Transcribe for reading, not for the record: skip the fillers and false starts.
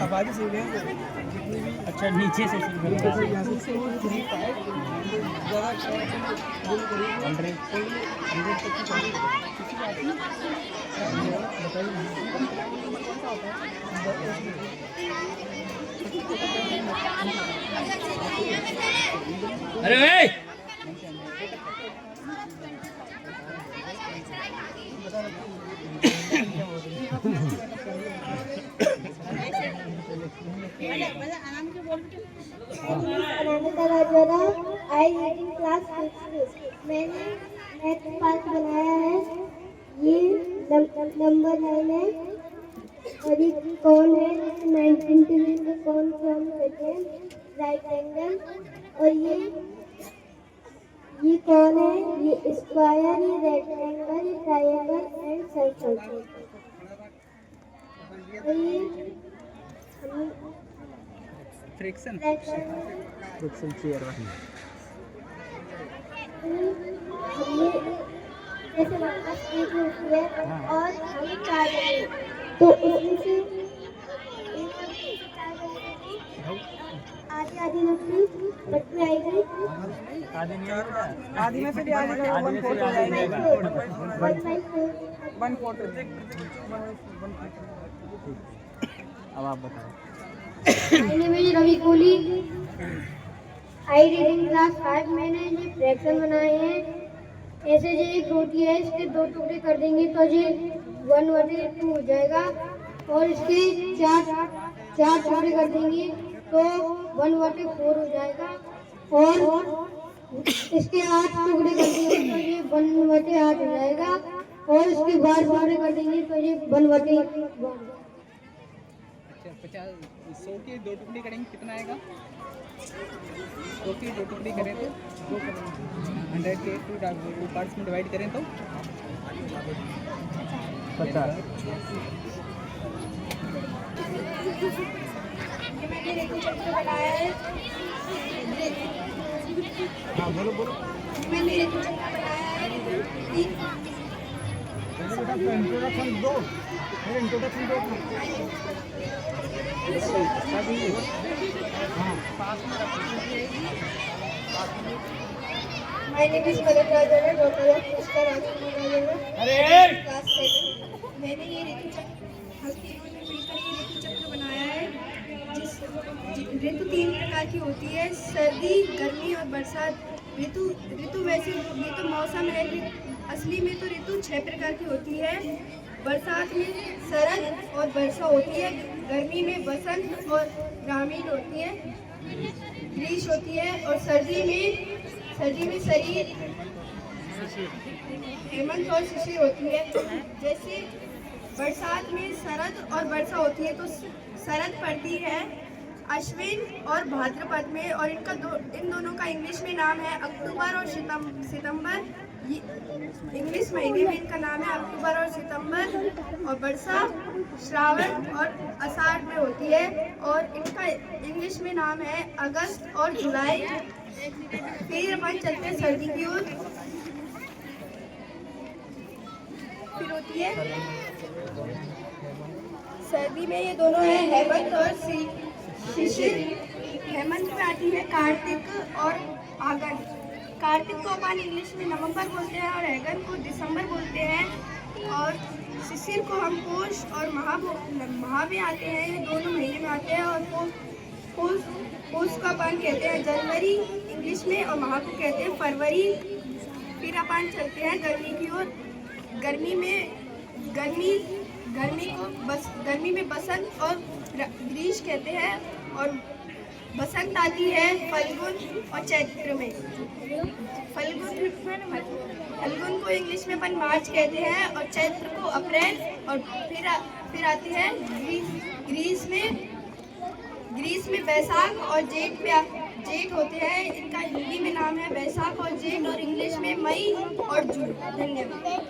आवाज़ से अच्छा नीचे से अरे भाई आई रीडिंग क्लास 6 मैंने मैथ पार्ट बनाया है। ये नंबर 9 है और ये कौन है 19 को कौन फॉर्म करते हैं राइट एंगल। और ये कौन है ये स्क्वायर ये रेक्टेंगल ये ट्रायंगल एंड सर्कल। और ये फ्रिक्शन चेयर जैसे वापस एक होती है और हम 4 तो उसमें से आधी आधी नकली बट में आएगी आधी में से भी आधी का 1/4 हो जाएगा 1/4। अब आप बताओ। My name is Ravi Kohli. I reading class 5 मैंने ये फ्रैक्शन बनाए हैं। ऐसे जो एक रोटी है इसके 2 टुकड़े कर देंगे तो ये 1/2 हो जाएगा और इसके 4 टुकड़े कर देंगे तो 1/4 हो जाएगा और इसके 8 टुकड़े कर देंगे तो ये 1/8 हो जाएगा और इसके 12 टुकड़े कर देंगे तो ये 1/1। 100 के 2 टुकड़े करेंगे कितना आएगा? 100 की 2 टुकड़े करें तो 100 के 2 पार्ट्स में डिवाइड करें तो 50। हाँ बोलो मैंने बनाया है इंट्रोडक्शन दो My name is Palak Rajana, daughter of Mr. Rajana, class 7। मैंने ये ऋतु चक्र मिलकर ये ऋतु चक्र बनाया है। ऋतु 3 प्रकार की होती है सर्दी गर्मी और बरसात। ऋतु वैसे ये तो मौसम है असली में तो ऋतु 6 प्रकार की होती है। बरसात में शरद और वर्षा होती है। गर्मी में बसंत और ग्रामीण होती है ग्रीष्म होती है और सर्दी में शरीर हेमंत और शिशिर होती है। जैसे बरसात में शरद और वर्षा होती है तो शरद पड़ती है अश्विन और भाद्रपद में और इन दोनों का इंग्लिश में नाम है अक्टूबर और सितंबर। इंग्लिश महीने में इनका नाम है अक्टूबर और सितंबर। और वर्षा श्रावण और आषाढ़ में होती है और इनका इंग्लिश में नाम है अगस्त और जुलाई। फिर अपन चलते हैं सर्दी की ओर। फिर होती है सर्दी में ये दोनों है हेमंत और शिशिर। हेमंत में आती है कार्तिक और आगन। कार्तिक को अपन इंग्लिश में नवंबर बोलते हैं और अगन को दिसंबर बोलते हैं और शिशिर को हम पोष और महा में आते हैं। ये दोनों महीने में आते हैं और पोष को अपन कहते हैं जनवरी इंग्लिश में और महा को कहते हैं फरवरी। फिर अपन चलते हैं गर्मी की ओर। गर्मी में बसंत और ग्रीष्म कहते हैं और बसंत आती है फल्गुन और चैत्र में। फल्गुन को इंग्लिश में अपन मार्च कहते हैं और चैत्र को अप्रैल। और फिर आती है ग्रीष्म में बैसाख और जेठ होते हैं। इनका हिंदी में नाम है बैसाख और जेठ और इंग्लिश में मई और जून। धन्यवाद।